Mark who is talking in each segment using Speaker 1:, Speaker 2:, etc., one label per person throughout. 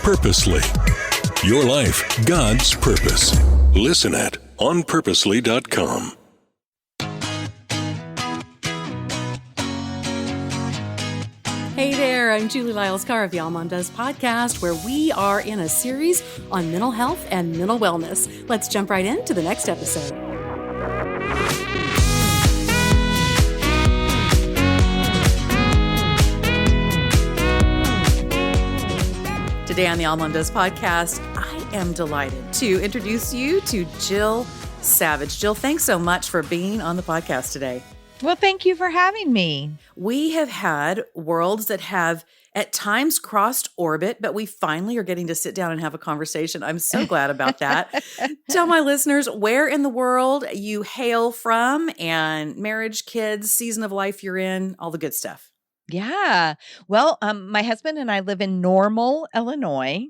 Speaker 1: Purposely. Your life, God's purpose. Listen at onpurposely.com.
Speaker 2: Hey there, I'm Julie Lyles-Carr of the Almond Does podcast, where we are in a series on mental health and mental wellness. Let's jump right into the next episode. Today on the Almond Does podcast, I am delighted to introduce you to Jill Savage. Jill, thanks so much for being on the podcast today.
Speaker 3: Well, thank you for having me.
Speaker 2: We have had worlds that have at times crossed orbit, but we finally are getting to sit down and have a conversation. I'm so glad about that. Tell my listeners where in the world you hail from and marriage, kids, season of life you're in, all the good stuff.
Speaker 3: Yeah. Well, my husband and I live in Normal, Illinois.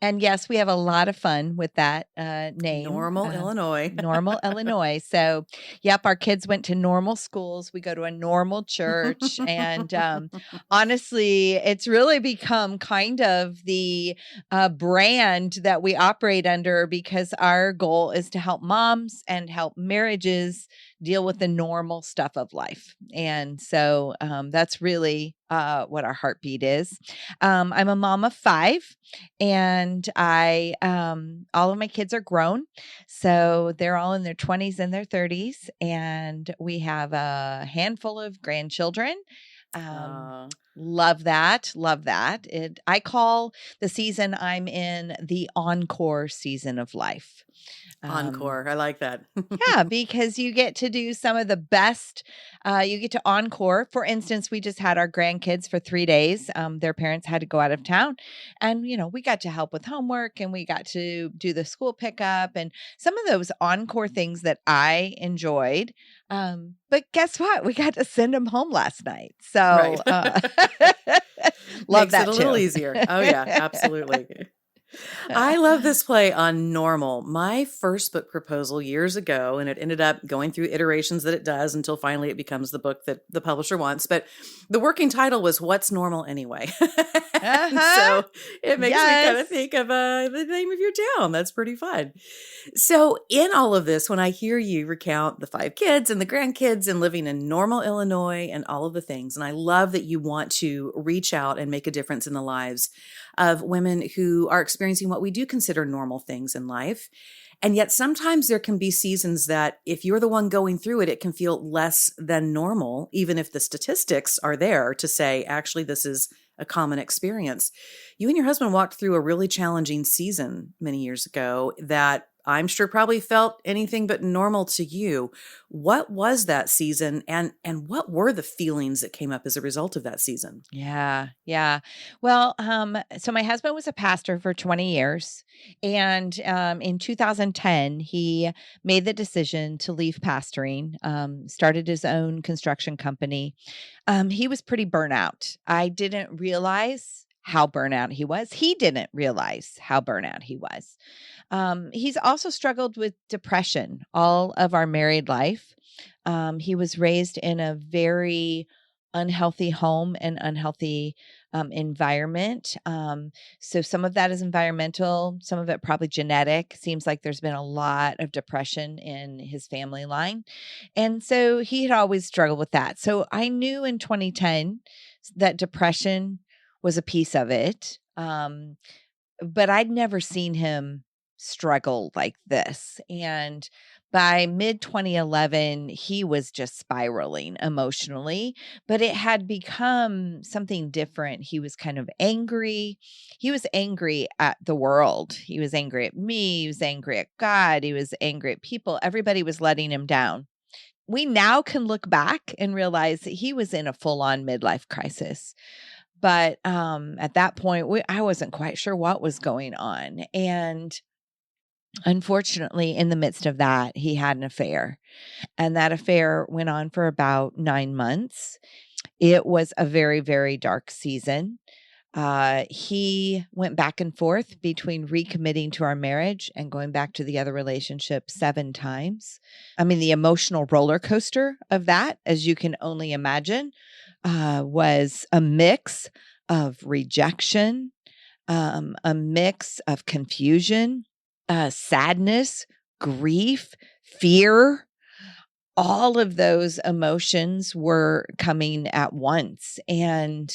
Speaker 3: And yes, we have a lot of fun with that name.
Speaker 2: Normal, Illinois.
Speaker 3: Normal, Illinois. So, yep, our kids went to normal schools. We go to a normal church. And honestly, it's really become kind of the brand that we operate under, because our goal is to help moms and help marriages deal with the normal stuff of life. And so that's really what our heartbeat is. I'm a mom of 5, and I all of my kids are grown. So they're all in their 20s and their 30s, and we have a handful of grandchildren. Love that. Love that. I call the season I'm in the encore season of life.
Speaker 2: Encore. I like that.
Speaker 3: Yeah, because you get to do some of the best. You get to encore. For instance, we just had our grandkids for 3 days. Their parents had to go out of town, and we got to help with homework, and we got to do the school pickup and some of those encore things that I enjoyed. But guess what? We got to send them home last night. So
Speaker 2: right.
Speaker 3: Love
Speaker 2: Makes
Speaker 3: that
Speaker 2: it a
Speaker 3: too.
Speaker 2: little easier. Oh yeah, absolutely. I love this play on normal. My first book proposal years ago, and it ended up going through iterations that it does until finally it becomes the book that the publisher wants. But the working title was What's Normal Anyway? So it makes me kind of think of the name of your town. That's pretty fun. So in all of this, when I hear you recount the 5 kids and the grandkids and living in Normal, Illinois and all of the things, and I love that you want to reach out and make a difference in the lives of women who are experiencing what we do consider normal things in life. And yet sometimes there can be seasons that if you're the one going through it, it can feel less than normal, even if the statistics are there to say, actually, this is a common experience. You and your husband walked through a really challenging season many years ago that I'm sure probably felt anything but normal to you. What was that season, and what were the feelings that came up as a result of that season?
Speaker 3: Yeah. Well, so my husband was a pastor for 20 years. And in 2010, he made the decision to leave pastoring, started his own construction company. He was pretty burnout. I didn't realize how burnout he was. He didn't realize how burnout he was. He's also struggled with depression all of our married life. He was raised in a very unhealthy home and unhealthy environment. So some of that is environmental, some of it probably genetic. Seems like there's been a lot of depression in his family line. And so he had always struggled with that. So I knew in 2010 that depression was a piece of it. But I'd never seen him struggle like this. And by mid 2011, he was just spiraling emotionally, but it had become something different. He was kind of angry. He was angry at the world. He was angry at me. He was angry at God. He was angry at people. Everybody was letting him down. We now can look back and realize that he was in a full-on midlife crisis. But at that point, I wasn't quite sure what was going on. And unfortunately, in the midst of that, he had an affair. And that affair went on for about 9 months. It was a very, very dark season. He went back and forth between recommitting to our marriage and going back to the other relationship 7 times. I mean, the emotional roller coaster of that, as you can only imagine, was a mix of rejection, a mix of confusion, sadness, grief, fear. All of those emotions were coming at once. And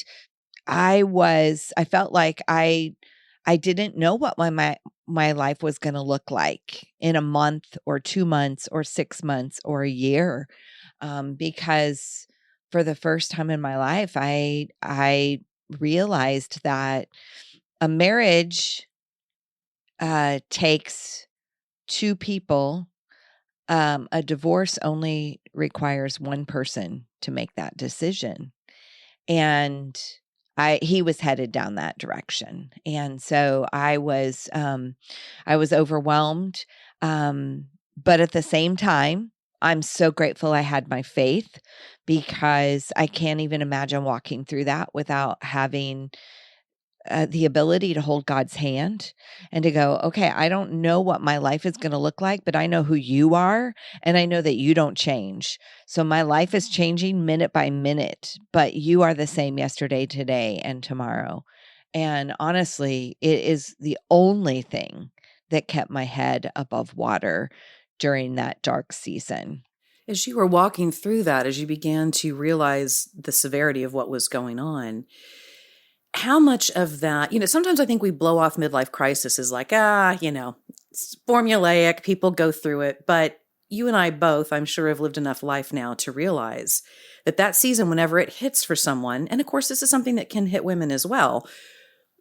Speaker 3: I felt like I didn't know what my life was going to look like in a month or 2 months or 6 months or a year. Because for the first time in my life, I realized that a marriage takes two people. A divorce only requires one person to make that decision. And he was headed down that direction. And so I was overwhelmed. But at the same time, I'm so grateful I had my faith, because I can't even imagine walking through that without having the ability to hold God's hand and to go, okay, I don't know what my life is going to look like, but I know who you are, and I know that you don't change. So my life is changing minute by minute, but you are the same yesterday, today, and tomorrow. And honestly, it is the only thing that kept my head above water during that dark season.
Speaker 2: As you were walking through that, as you began to realize the severity of what was going on, how much of that, sometimes I think we blow off midlife crisis as like, it's formulaic, people go through it. But you and I both, I'm sure, have lived enough life now to realize that season, whenever it hits for someone, and of course, this is something that can hit women as well,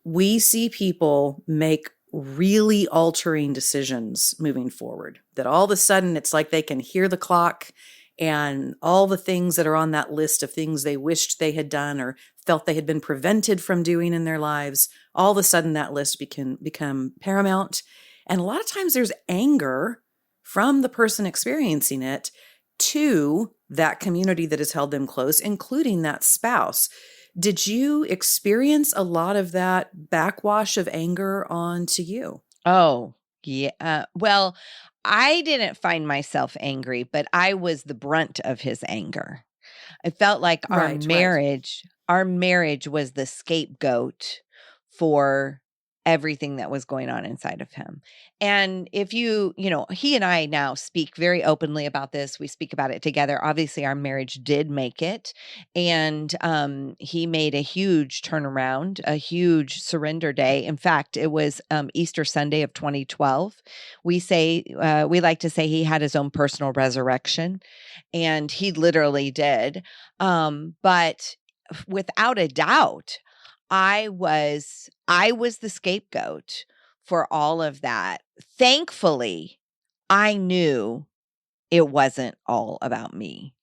Speaker 2: we see people make really altering decisions moving forward, that all of a sudden it's like they can hear the clock, and all the things that are on that list of things they wished they had done or felt they had been prevented from doing in their lives, all of a sudden that list become paramount. And a lot of times there's anger from the person experiencing it to that community that has held them close, including that spouse. Did you experience a lot of that backwash of anger onto you?
Speaker 3: Oh, yeah. Well, I didn't find myself angry, but I was the brunt of his anger. I felt like
Speaker 2: Right.
Speaker 3: our marriage was the scapegoat for everything that was going on inside of him. And if he and I now speak very openly about this. We speak about it together. Obviously, our marriage did make it. And he made a huge turnaround, a huge surrender day. In fact, it was Easter Sunday of 2012. We like to say he had his own personal resurrection, and he literally did. But without a doubt, I was the scapegoat for all of that. Thankfully, I knew it wasn't all about me.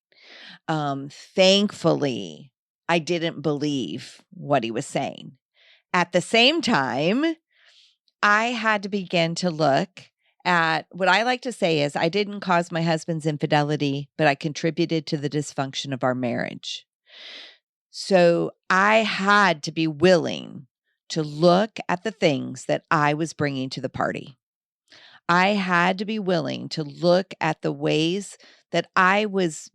Speaker 3: Thankfully, I didn't believe what he was saying. At the same time, I had to begin to look at what I like to say is I didn't cause my husband's infidelity, but I contributed to the dysfunction of our marriage. So I had to be willing to look at the things that I was bringing to the party. I had to be willing to look at the ways that I was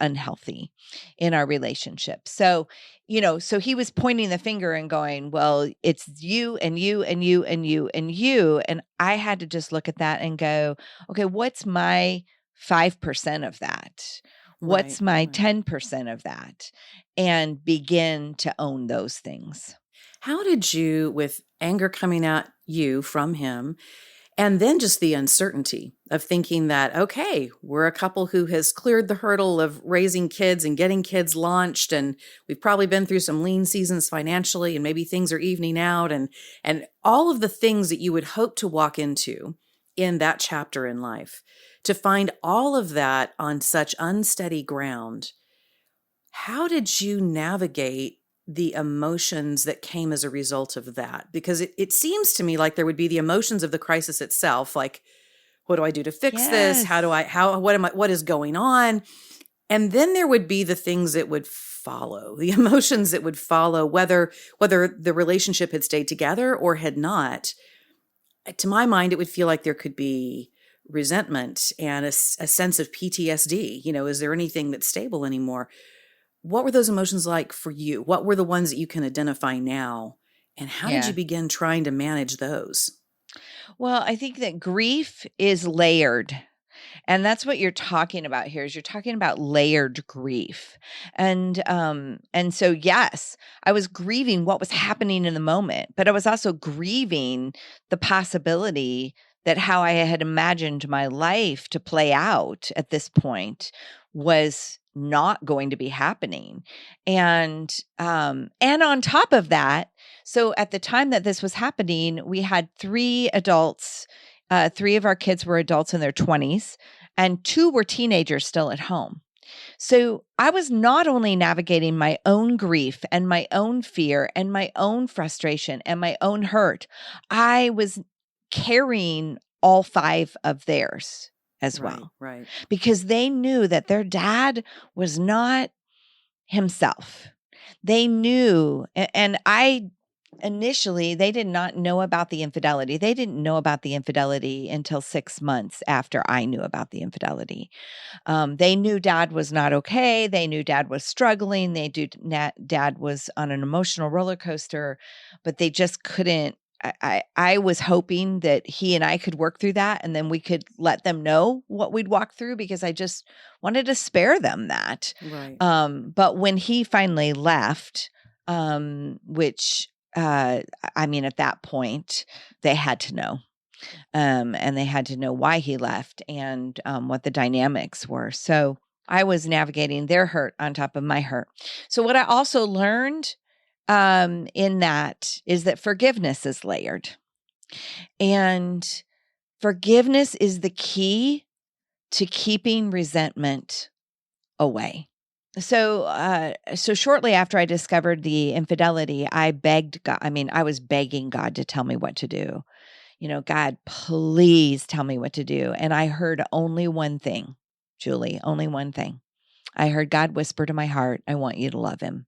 Speaker 3: unhealthy in our relationship. So he was pointing the finger and going, well, it's you and you and you and you and you. And I had to just look at that and go, okay, what's my 5% of that? What's my 10% of that? And begin to own those things.
Speaker 2: How did you, with anger coming at you from him, and then just the uncertainty of thinking that, okay, we're a couple who has cleared the hurdle of raising kids and getting kids launched, and we've probably been through some lean seasons financially, and maybe things are evening out, and all of the things that you would hope to walk into in that chapter in life, to find all of that on such unsteady ground. How did you navigate the emotions that came as a result of that? Because it seems to me like there would be the emotions of the crisis itself, like, what do I do to fix this? What is going on? And then there would be the things that would follow, the emotions that would follow, whether the relationship had stayed together or had not. To my mind, it would feel like there could be resentment and a sense of PTSD. Is there anything that's stable anymore? What were those emotions like for you? What were the ones that you can identify now And how did
Speaker 3: Yeah.
Speaker 2: you begin trying to manage those?
Speaker 3: Well, I think that grief is layered. And that's what you're talking about here is you're talking about layered grief. And so yes, I was grieving what was happening in the moment, but I was also grieving the possibility that how I had imagined my life to play out at this point was not going to be happening. And on top of that, so at the time that this was happening, we had 3 adults. 3 of our kids were adults in their 20s, and 2 were teenagers still at home. So I was not only navigating my own grief and my own fear and my own frustration and my own hurt, I was carrying all 5 of theirs as well,
Speaker 2: Right.
Speaker 3: because they knew that their dad was not himself. They knew, and I initially, they did not know about the infidelity. They didn't know about the infidelity until 6 months after I knew about the infidelity. They knew dad was not okay. They knew dad was struggling. They knew dad was on an emotional roller coaster, but they just couldn't. I was hoping that he and I could work through that, and then we could let them know what we'd walk through, because I just wanted to spare them that.
Speaker 2: Right.
Speaker 3: But when he finally left, which I mean, at that point, they had to know. And they had to know why he left and what the dynamics were. So I was navigating their hurt on top of my hurt. So what I also learned in that is that forgiveness is layered. And forgiveness is the key to keeping resentment away. So shortly after I discovered the infidelity, I begged God. I mean, I was begging God to tell me what to do. God, please tell me what to do. And I heard only one thing, Julie, only one thing. I heard God whisper to my heart, I want you to love him.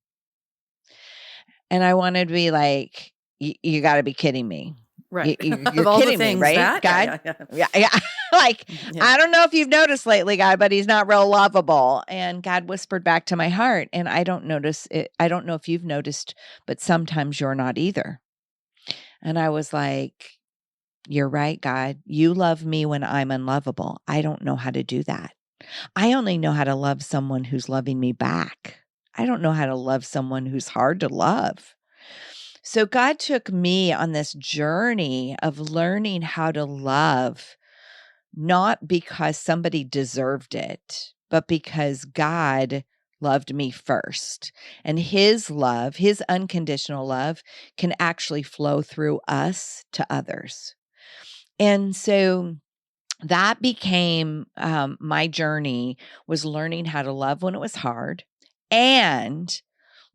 Speaker 3: And I wanted to be like, you got to be kidding me.
Speaker 2: Right.
Speaker 3: You're
Speaker 2: Of all the
Speaker 3: kidding me,
Speaker 2: things
Speaker 3: right?
Speaker 2: that,
Speaker 3: God?
Speaker 2: yeah.
Speaker 3: Yeah. Like,
Speaker 2: Yeah.
Speaker 3: I don't know if you've noticed lately, God, but he's not real lovable. And God whispered back to my heart, and I don't notice it. I don't know if you've noticed, but sometimes you're not either. And I was like, you're right, God. You love me when I'm unlovable. I don't know how to do that. I only know how to love someone who's loving me back. I don't know how to love someone who's hard to love. So God took me on this journey of learning how to love, not because somebody deserved it, but because God loved me first. And his love, his unconditional love, can actually flow through us to others. And so that became my journey, was learning how to love when it was hard, and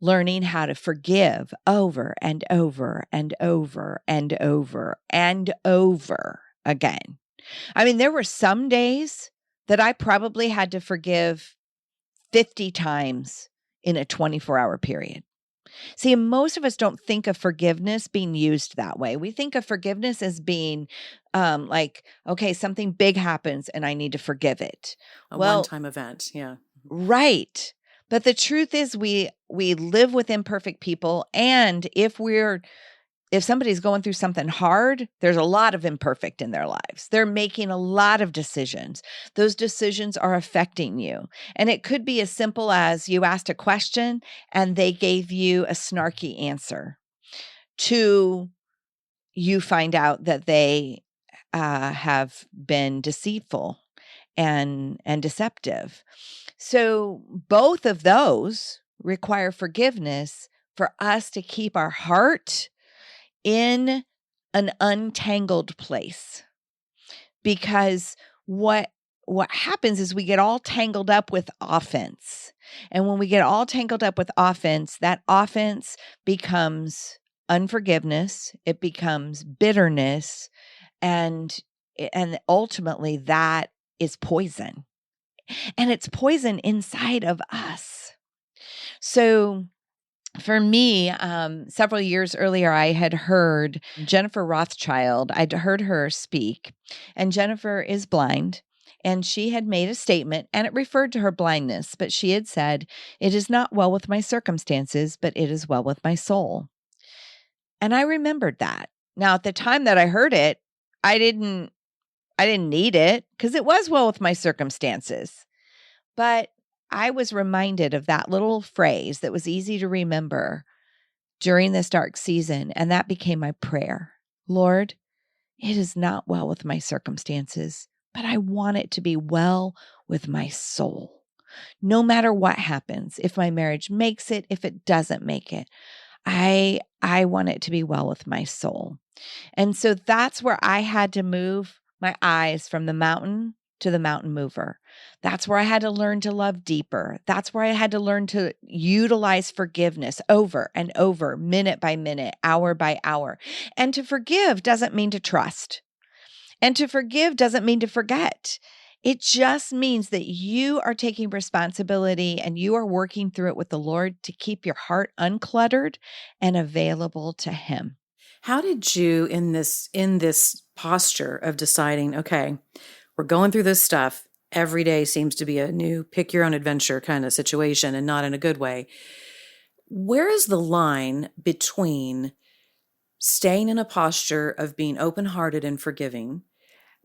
Speaker 3: learning how to forgive over and over and over and over and over again. I mean, there were some days that I probably had to forgive 50 times in a 24-hour period. See, most of us don't think of forgiveness being used that way. We think of forgiveness as being like, okay, something big happens and I need to forgive it.
Speaker 2: A one-time event. Yeah.
Speaker 3: Right. But the truth is we live with imperfect people. And if somebody's going through something hard, there's a lot of imperfect in their lives. They're making a lot of decisions. Those decisions are affecting you. And it could be as simple as you asked a question and they gave you a snarky answer, to you find out that they have been deceitful and deceptive. So both of those require forgiveness for us to keep our heart in an untangled place. Because what happens is we get all tangled up with offense. And when we get all tangled up with offense, that offense becomes unforgiveness, it becomes bitterness, and ultimately that is poison. And it's poison inside of us. So for me, several years earlier, I had heard Jennifer Rothschild. I'd heard her speak, and Jennifer is blind, and she had made a statement, and it referred to her blindness, but she had said, "It is not well with my circumstances, but it is well with my soul." And I remembered that. Now, at the time that I heard it, I didn't need it because it was well with my circumstances. But I was reminded of that little phrase that was easy to remember during this dark season. And that became my prayer. Lord, it is not well with my circumstances, but I want it to be well with my soul. No matter what happens, if my marriage makes it, if it doesn't make it, I want it to be well with my soul. And so that's where I had to move my eyes from the mountain to the mountain mover. That's where I had to learn to love deeper. That's where I had to learn to utilize forgiveness over and over, minute by minute, hour by hour. And to forgive doesn't mean to trust. And to forgive doesn't mean to forget. It just means that you are taking responsibility and you are working through it with the Lord to keep your heart uncluttered and available to Him.
Speaker 2: How did you in this posture of deciding, okay, we're going through this stuff, every day seems to be a new pick your own adventure kind of situation and not in a good way. Where is the line between staying in a posture of being open-hearted and forgiving,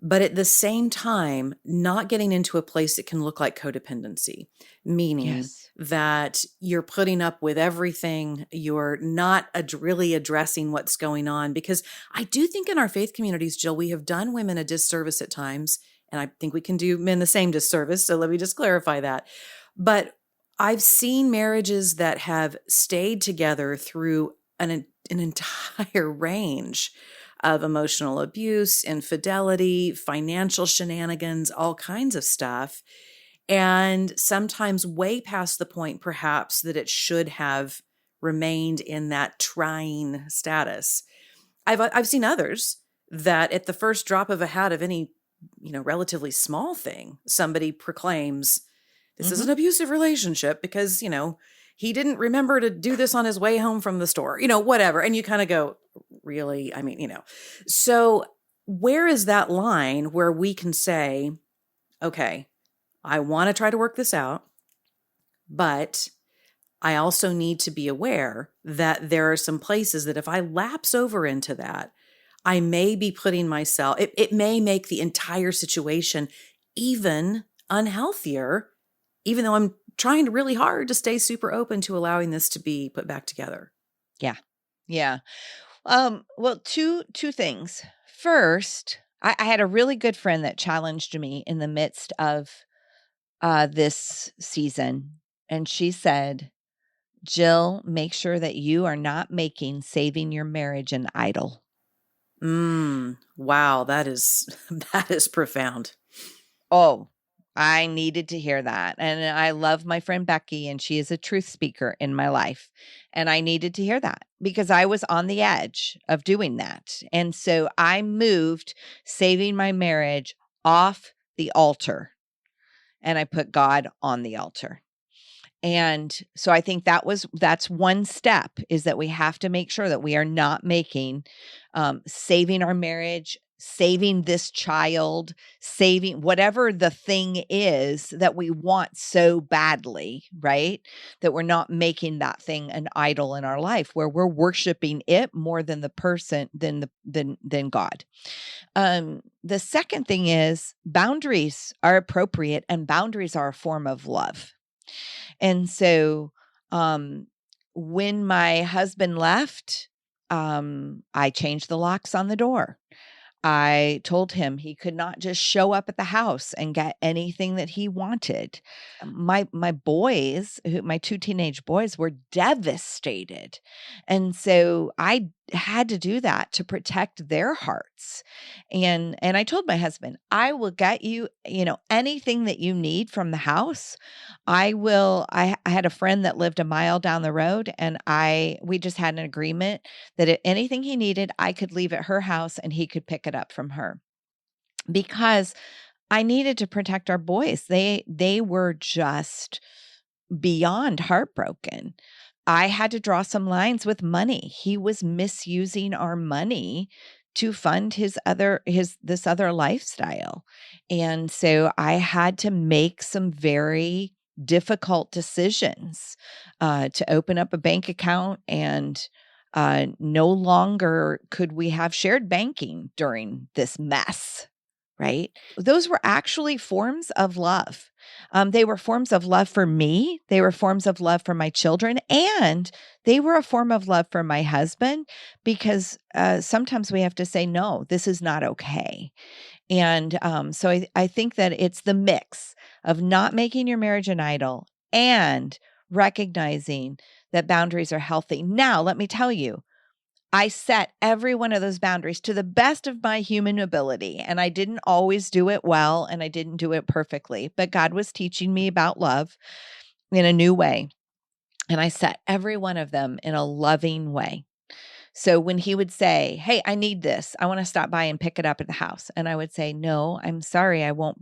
Speaker 2: but at the same time, not getting into a place that can look like codependency, meaning
Speaker 3: Yes.
Speaker 2: that you're putting up with everything, you're not really addressing what's going on? Because I do think in our faith communities, Jill, we have done women a disservice at times, and I think we can do men the same disservice. So let me just clarify that. But I've seen marriages that have stayed together through an entire range of emotional abuse, infidelity, financial shenanigans, all kinds of stuff. And sometimes way past the point, perhaps, that it should have remained in that trying status. I've seen others that at the first drop of a hat of any, relatively small thing, somebody proclaims, this is an abusive relationship because, he didn't remember to do this on his way home from the store, whatever. And you kind of go, really? I mean, so where is that line where we can say, okay, I want to try to work this out, but I also need to be aware that there are some places that if I lapse over into that, I may be putting myself, it may make the entire situation even unhealthier, even though I'm trying really hard to stay super open to allowing this to be put back together.
Speaker 3: Yeah. Well, two things. First, I had a really good friend that challenged me in the midst of this season. And she said, Jill, make sure that you are not making saving your marriage an idol.
Speaker 2: Wow, that is profound.
Speaker 3: Oh, I needed to hear that. And I love my friend Becky, and she is a truth speaker in my life. And I needed to hear that because I was on the edge of doing that. And so I moved saving my marriage off the altar and I put God on the altar. And so I think that's one step, is that we have to make sure that we are not making saving our marriage, saving this child, saving whatever the thing is that we want so badly, right? That we're not making that thing an idol in our life where we're worshiping it more than the person, than God. The second thing is boundaries are appropriate, and boundaries are a form of love. And so when my husband left, I changed the locks on the door. I told him he could not just show up at the house and get anything that he wanted. My boys, my two teenage boys, were devastated. And so I had to do that to protect their hearts. And I told my husband, I will get you, anything that you need from the house. I had a friend that lived a mile down the road, and we just had an agreement that if anything he needed, I could leave at her house and he could pick it up from her, because I needed to protect our boys. They were just beyond heartbroken. I had to draw some lines with money. He was misusing our money to fund this other lifestyle. And so I had to make some very difficult decisions to open up a bank account and No longer could we have shared banking during this mess, right? Those were actually forms of love. They were forms of love for me. They were forms of love for my children. And they were a form of love for my husband because sometimes we have to say, no, this is not okay. And so I think that it's the mix of not making your marriage an idol and recognizing that boundaries are healthy. Now, let me tell you, I set every one of those boundaries to the best of my human ability. And I didn't always do it well, and I didn't do it perfectly, but God was teaching me about love in a new way. And I set every one of them in a loving way. So when he would say, hey, I need this, I want to stop by and pick it up at the house. And I would say, no, I'm sorry, that won't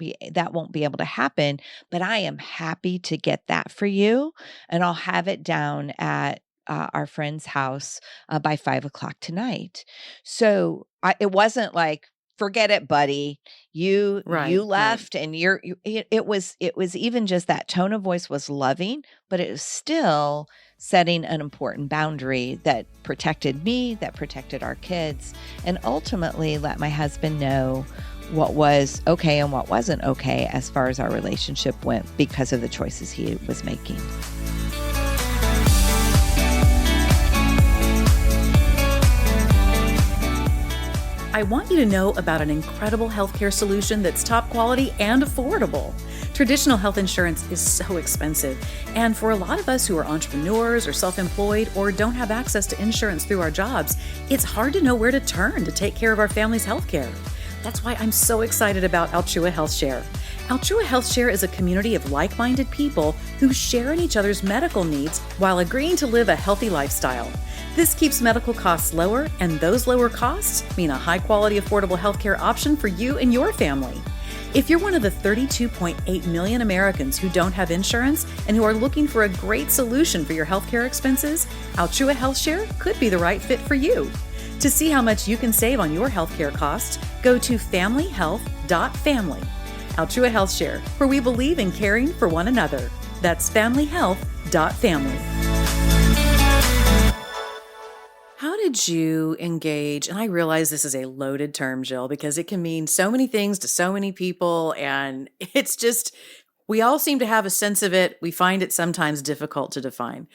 Speaker 3: be able to happen, but I am happy to get that for you. And I'll have it down at our friend's house by 5:00 tonight. So it wasn't like, forget it, buddy. You left, and it was even just that tone of voice was loving, but it was still setting an important boundary that protected me, that protected our kids, and ultimately let my husband know what was okay and what wasn't okay as far as our relationship went because of the choices he was making.
Speaker 2: I want you to know about an incredible healthcare solution that's top quality and affordable. Traditional health insurance is so expensive, and for a lot of us who are entrepreneurs or self-employed or don't have access to insurance through our jobs, it's hard to know where to turn to take care of our family's healthcare. That's why I'm so excited about Altrua Health Share. Altrua Health Share is a community of like-minded people who share in each other's medical needs while agreeing to live a healthy lifestyle. This keeps medical costs lower, and those lower costs mean a high-quality, affordable healthcare option for you and your family. If you're one of the 32.8 million Americans who don't have insurance and who are looking for a great solution for your healthcare expenses, Altrua Health Share could be the right fit for you. To see how much you can save on your healthcare costs, go to familyhealth.family. Altrua Health Share, where we believe in caring for one another. That's familyhealth.family. How did you engage? And I realize this is a loaded term, Jill, because it can mean so many things to so many people. And it's just, we all seem to have a sense of it. We find it sometimes difficult to define.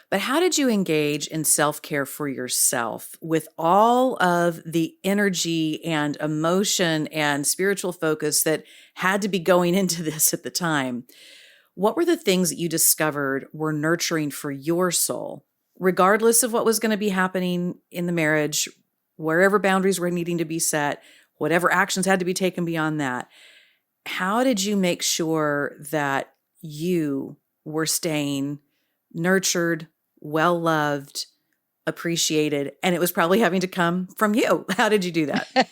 Speaker 2: But how did you engage in self-care for yourself with all of the energy and emotion and spiritual focus that had to be going into this at the time? What were the things that you discovered were nurturing for your soul, regardless of what was going to be happening in the marriage, wherever boundaries were needing to be set, whatever actions had to be taken beyond that? How did you make sure that you were staying nurtured, well-loved, appreciated, and it was probably having to come from you? How did you do that?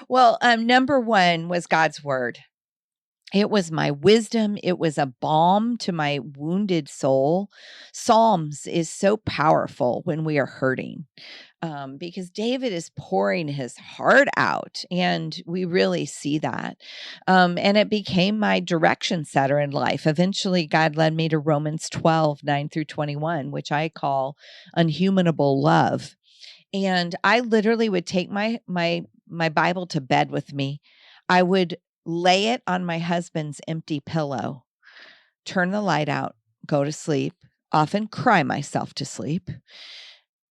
Speaker 3: Well, number one was God's word. It was my wisdom. It was a balm to my wounded soul. Psalms is so powerful when we are hurting, because David is pouring his heart out, and we really see that. And it became my direction setter in life. Eventually, God led me to Romans 12:9-21, which I call unhumanable love. And I literally would take my Bible to bed with me. I would lay it on my husband's empty pillow, turn the light out, go to sleep, often cry myself to sleep,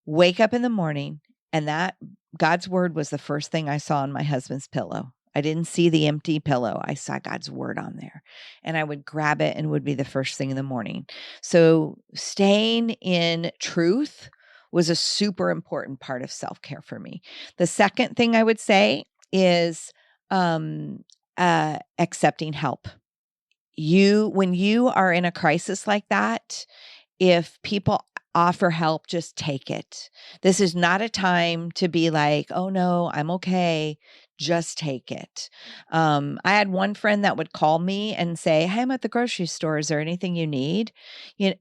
Speaker 3: wake up in the morning, and that God's word was the first thing I saw on my husband's pillow. I didn't see the empty pillow. I saw God's word on there, and I would grab it and it would be the first thing in the morning. So staying in truth was a super important part of self-care for me. The second thing I would say is, accepting help. When you are in a crisis like that, if people offer help, just take it. This is not a time to be like, oh no, I'm okay. Just take it. I had one friend that would call me and say, hey, I'm at the grocery store. Is there anything you need?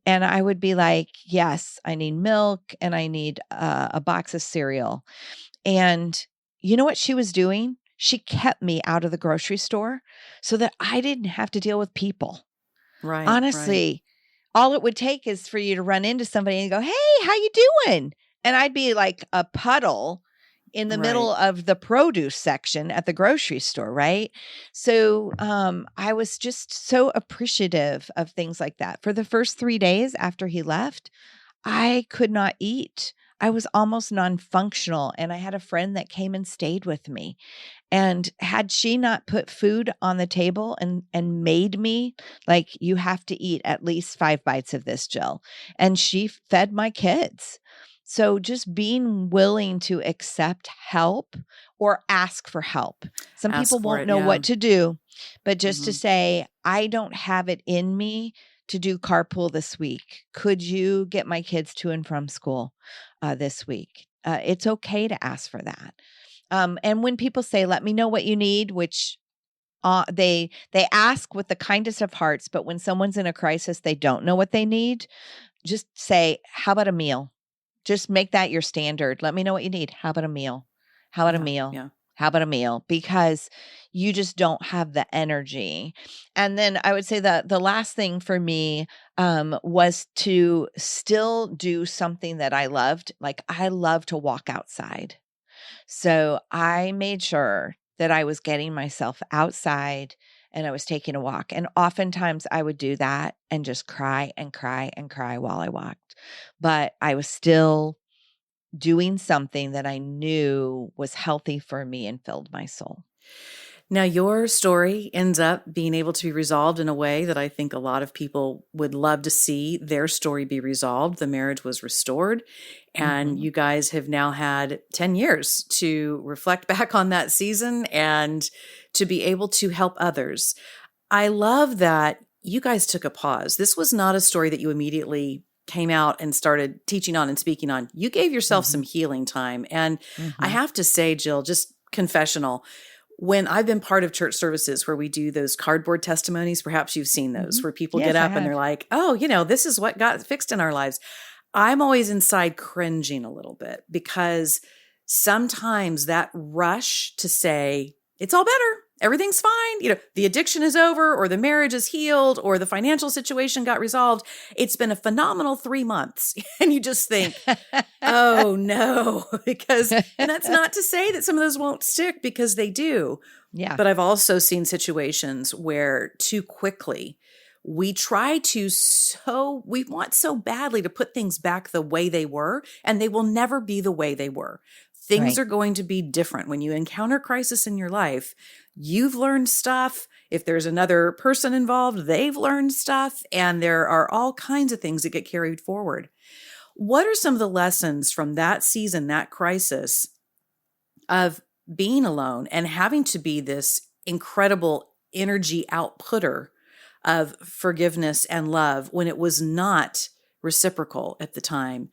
Speaker 3: And I would be like, yes, I need milk and I need a box of cereal. And you know what she was doing? She kept me out of the grocery store so that I didn't have to deal with people.
Speaker 2: Right.
Speaker 3: Honestly, all it would take is for you to run into somebody and go, hey, how you doing? and I'd be like a puddle in the middle
Speaker 2: Right.
Speaker 3: of the produce section at the grocery store, right? So I was just so appreciative of things like that. For the first 3 days after he left, I could not eat. I was almost non-functional, and I had a friend that came and stayed with me. And had she not put food on the table and made me like, you have to eat at least 5 bites of this, Jill, and she fed my kids. So just being willing to accept help or ask for help. Some
Speaker 2: Ask
Speaker 3: people
Speaker 2: for
Speaker 3: won't
Speaker 2: it.
Speaker 3: know
Speaker 2: Yeah.
Speaker 3: what to do, but just to
Speaker 2: Mhm.
Speaker 3: say, I don't have it in me to do carpool this week. Could you get my kids to and from school this week? It's okay to ask for that. And when people say, "Let me know what you need," which they ask with the kindest of hearts, but when someone's in a crisis, they don't know what they need. Just say, "How about a meal?" Just make that your standard. Let me know what you need. How about a meal? How about a
Speaker 2: Yeah.
Speaker 3: meal?
Speaker 2: Yeah.
Speaker 3: How about a meal? Because you just don't have the energy. And then I would say that the last thing for me was to still do something that I loved. Like I love to walk outside. So I made sure that I was getting myself outside and I was taking a walk. And oftentimes I would do that and just cry and cry and cry while I walked. But I was still doing something that I knew was healthy for me and filled my soul.
Speaker 2: Now, your story ends up being able to be resolved in a way that I think a lot of people would love to see their story be resolved. The marriage was restored, and
Speaker 3: Mhm.
Speaker 2: you guys have now had 10 years to reflect back on that season and to be able to help others. I love that you guys took a pause. This was not a story that you immediately came out and started teaching on and speaking on. You gave yourself some
Speaker 3: Mhm.
Speaker 2: healing time. And I
Speaker 3: Mhm.
Speaker 2: have to say, Jill, just confessional, when I've been part of church services where we do those cardboard testimonies, perhaps you've seen those,
Speaker 3: Mhm.
Speaker 2: where people get
Speaker 3: Yes, I
Speaker 2: up and they're
Speaker 3: have.
Speaker 2: like, oh, this is what got fixed in our lives. I'm always inside cringing a little bit because sometimes that rush to say, it's all better, everything's fine, the addiction is over, or the marriage is healed, or the financial situation got resolved. It's been a phenomenal 3 months. And you just think, oh no, and that's not to say that some of those won't stick, because they do.
Speaker 3: Yeah.
Speaker 2: But I've also seen situations where too quickly we we want so badly to put things back the way they were, and they will never be the way they were. Things
Speaker 3: Right.
Speaker 2: are going to be different. When you encounter crisis in your life, you've learned stuff. If there's another person involved, they've learned stuff, and there are all kinds of things that get carried forward. What are some of the lessons from that season, that crisis of being alone and having to be this incredible energy outputter of forgiveness and love when it was not reciprocal at the time?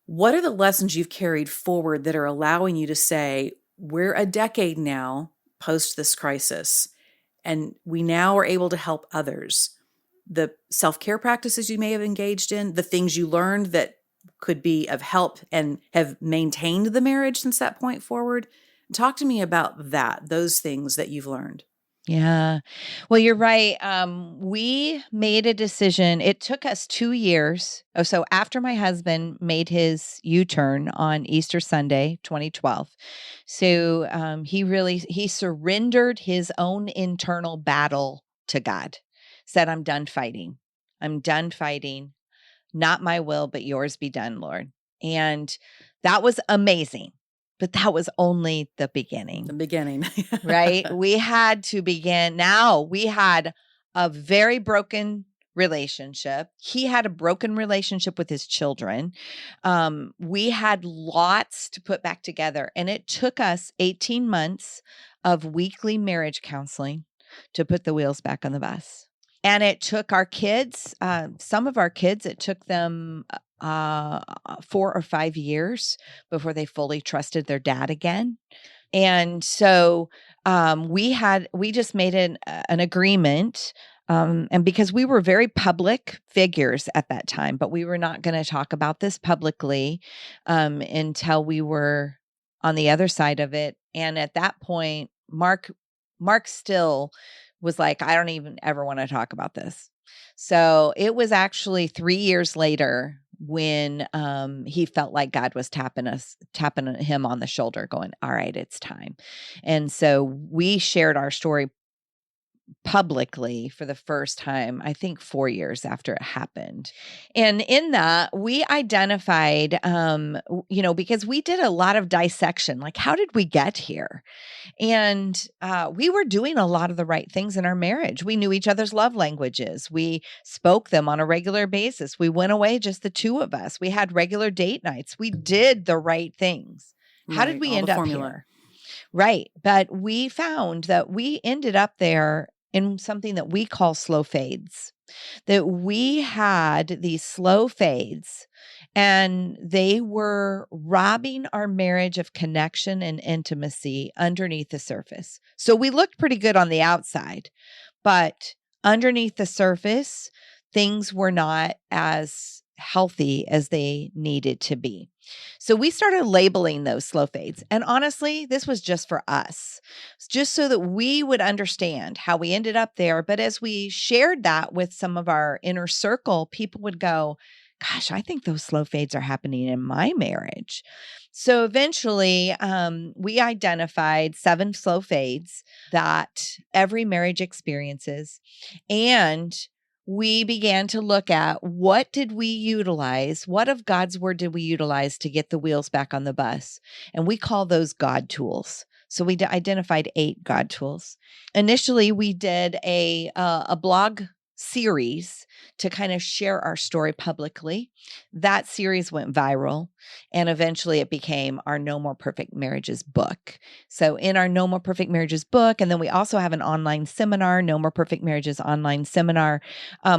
Speaker 2: What are the lessons you've carried forward that are allowing you to say, we're a decade now post this crisis, and we now are able to help others? The self-care practices you may have engaged in, the things you learned that could be of help and have maintained the marriage since that point forward. Talk to me about those things that you've learned.
Speaker 3: Yeah. Well, you're right. We made a decision. It took us 2 years. Oh, so after my husband made his U-turn on Easter Sunday, 2012. So he surrendered his own internal battle to God. Said, I'm done fighting. I'm done fighting. Not my will, but yours be done, Lord. And that was amazing. But that was only the beginning.
Speaker 2: The beginning.
Speaker 3: Right? We had to begin. Now we had a very broken relationship. He had a broken relationship with his children. We had lots to put back together. And it took us 18 months of weekly marriage counseling to put the wheels back on the bus. And it took our kids, some of our kids, it took them 4 or 5 years before they fully trusted their dad again. And so we just made an agreement. And because we were very public figures at that time, but we were not going to talk about this publicly until we were on the other side of it. And at that point, Mark still was like, I don't even ever want to talk about this. So it was actually 3 years later when he felt like God was tapping him on the shoulder, going, all right, it's time. And so we shared our story publicly for the first time, I think 4 years after it happened. And in that, we identified, because we did a lot of dissection, like, how did we get here? And we were doing a lot of the right things in our marriage. We knew each other's love languages. We spoke them on a regular basis. We went away, just the two of us. We had regular date nights. We did the right things. How did
Speaker 2: Right,
Speaker 3: we
Speaker 2: all
Speaker 3: end
Speaker 2: the
Speaker 3: up
Speaker 2: formula.
Speaker 3: here? Right. But we found that we ended up there in something that we call slow fades, that we had these slow fades and they were robbing our marriage of connection and intimacy underneath the surface. So we looked pretty good on the outside, but underneath the surface, things were not as healthy as they needed to be. So we started labeling those slow fades. And honestly, this was just for us, just so that we would understand how we ended up there. But as we shared that with some of our inner circle, people would go, gosh, I think those slow fades are happening in my marriage. So eventually, we identified 7 slow fades that every marriage experiences. And we began to look at what did we utilize? What of God's word did we utilize to get the wheels back on the bus? And we call those God tools. So we identified 8 God tools. Initially, we did a blog series to kind of share our story publicly. That series went viral, and eventually it became our No More Perfect Marriages book. So in our No More Perfect Marriages book, and then we also have an online seminar, No More Perfect Marriages online seminar,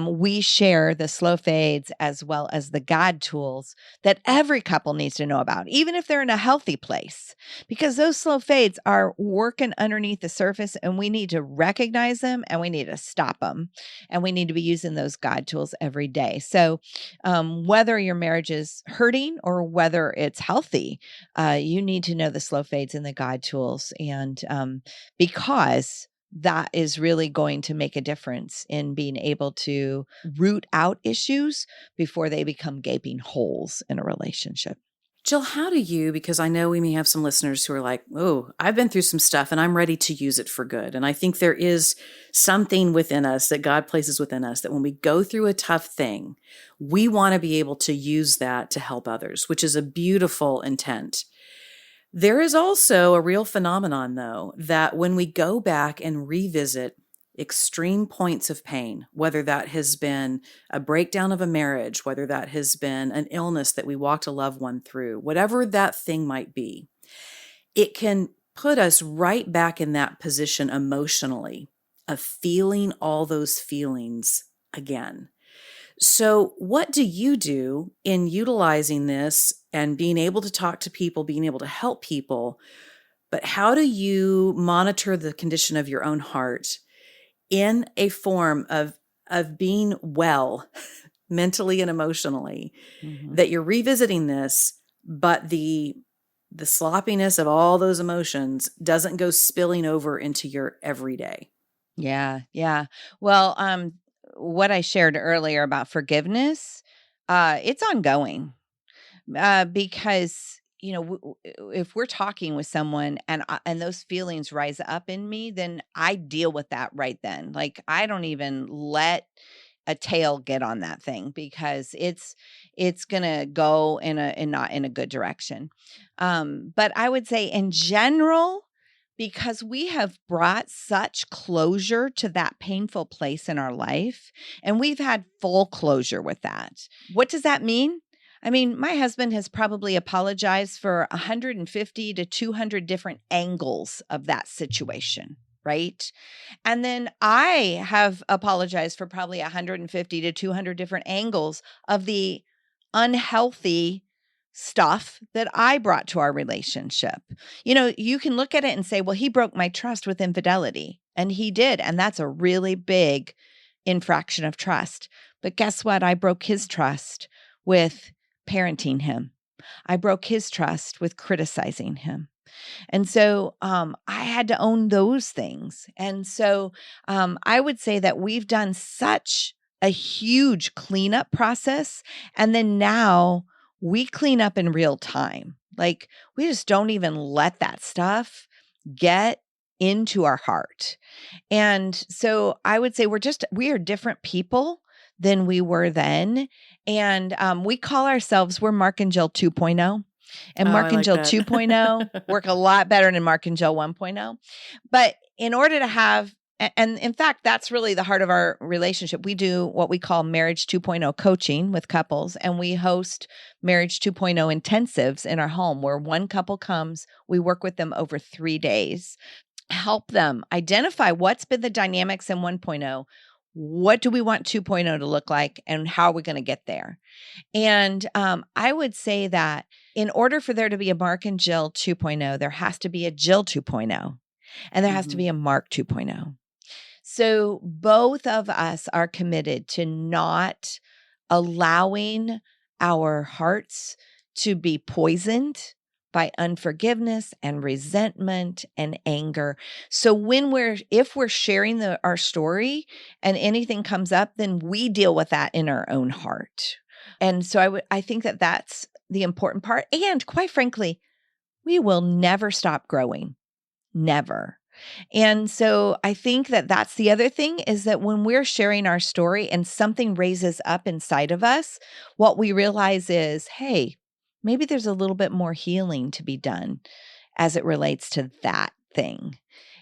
Speaker 3: we share the slow fades as well as the God tools that every couple needs to know about, even if they're in a healthy place, because those slow fades are working underneath the surface and we need to recognize them and we need to stop them. And we need to be using those God tools every day. So whether your marriage is hurting or whether it's healthy, you need to know the slow fades and the God tools. And because that is really going to make a difference in being able to root out issues before they become gaping holes in a relationship.
Speaker 2: Jill, how do you, because I know we may have some listeners who are like, oh, I've been through some stuff and I'm ready to use it for good. And I think there is something within us that God places within us that when we go through a tough thing, we want to be able to use that to help others, which is a beautiful intent. There is also a real phenomenon, though, that when we go back and revisit extreme points of pain, whether that has been a breakdown of a marriage, whether that has been an illness that we walked a loved one through, whatever that thing might be, it can put us right back in that position emotionally of feeling all those feelings again. So what do you do in utilizing this and being able to talk to people, being able to help people? But how do you monitor the condition of your own heart in a form of being well mentally and emotionally, that you're revisiting this, but the sloppiness of all those emotions doesn't go spilling over into your everyday?
Speaker 3: Yeah. Yeah. Well, what I shared earlier about forgiveness, it's ongoing, because if we're talking with someone and those feelings rise up in me, then I deal with that right then. Like, I don't even let a tail get on that thing because it's gonna go not in a good direction. But I would say in general, because we have brought such closure to that painful place in our life, and we've had full closure with that. What does that mean? I mean, my husband has probably apologized for 150 to 200 different angles of that situation, right? And then I have apologized for probably 150 to 200 different angles of the unhealthy stuff that I brought to our relationship. You can look at it and say, well, he broke my trust with infidelity. And he did. And that's a really big infraction of trust. But guess what? I broke his trust with parenting him. I broke his trust with criticizing him. And so I had to own those things. And so I would say that we've done such a huge cleanup process. And then now we clean up in real time. Like we just don't even let that stuff get into our heart. And so I would say we are different people than we were then. And we call ourselves, we're Mark and Jill 2.0. And Mark and Jill 2.0 work a lot better than Mark and Jill 1.0. But in order to have, and in fact, that's really the heart of our relationship. We do what we call Marriage 2.0 coaching with couples, and we host Marriage 2.0 intensives in our home where one couple comes, we work with them over 3 days, help them identify what's been the dynamics in 1.0, what do we want 2.0 to look like, and how are we going to get there? And I would say that in order for there to be a Mark and Jill 2.0, there has to be a Jill 2.0, and there has to be a Mark 2.0. So both of us are committed to not allowing our hearts to be poisoned by unforgiveness and resentment and anger. So if we're sharing our story and anything comes up, then we deal with that in our own heart. And so I think that that's the important part. And quite frankly, we will never stop growing. Never. And so I think that that's the other thing is that when we're sharing our story and something raises up inside of us, what we realize is, hey, maybe there's a little bit more healing to be done as it relates to that thing.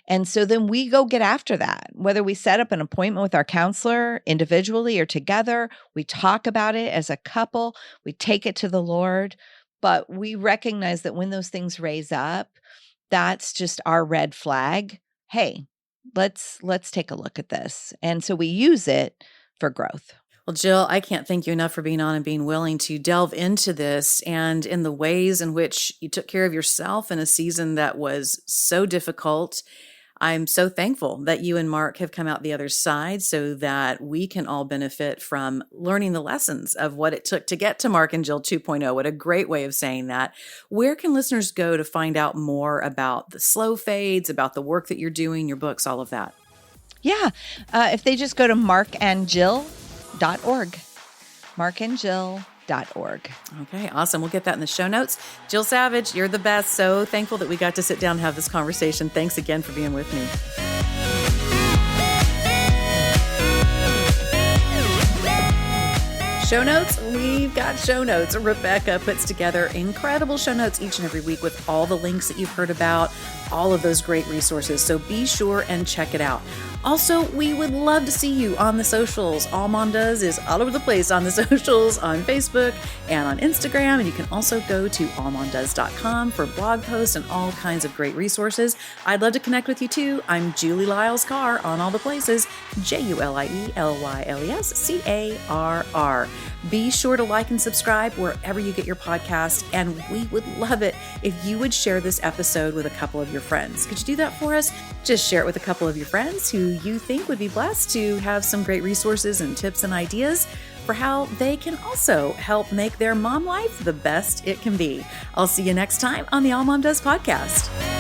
Speaker 3: And so then we go get after that, whether we set up an appointment with our counselor individually or together, we talk about it as a couple, we take it to the Lord, but we recognize that when those things raise up, that's just our red flag. Hey, let's take a look at this. And so we use it for growth.
Speaker 2: Well, Jill, I can't thank you enough for being on and being willing to delve into this and in the ways in which you took care of yourself in a season that was so difficult. I'm so thankful that you and Mark have come out the other side so that we can all benefit from learning the lessons of what it took to get to Mark and Jill 2.0. What a great way of saying that. Where can listeners go to find out more about the slow fades, about the work that you're doing, your books, all of that?
Speaker 3: Yeah. If they just go to markandjill.org, markandjill.org.
Speaker 2: Okay, awesome. We'll get that in the show notes. Jill Savage, you're the best. So thankful that we got to sit down and have this conversation. Thanks again for being with me. Show notes. We've got show notes. Rebecca puts together incredible show notes each and every week with all the links that you've heard about, all of those great resources. So be sure and check it out. Also, we would love to see you on the socials. All Mom Does is all over the place on the socials, on Facebook and on Instagram. And you can also go to allmomdoes.com for blog posts and all kinds of great resources. I'd love to connect with you too. I'm Julie Lyles Carr on all the places, JulielYlesCarr. Be sure to like and subscribe wherever you get your podcast. And we would love it if you would share this episode with a couple of your friends. Could you do that for us? Just share it with a couple of your friends who you think would be blessed to have some great resources and tips and ideas for how they can also help make their mom life the best it can be. I'll see you next time on the All Mom Does podcast.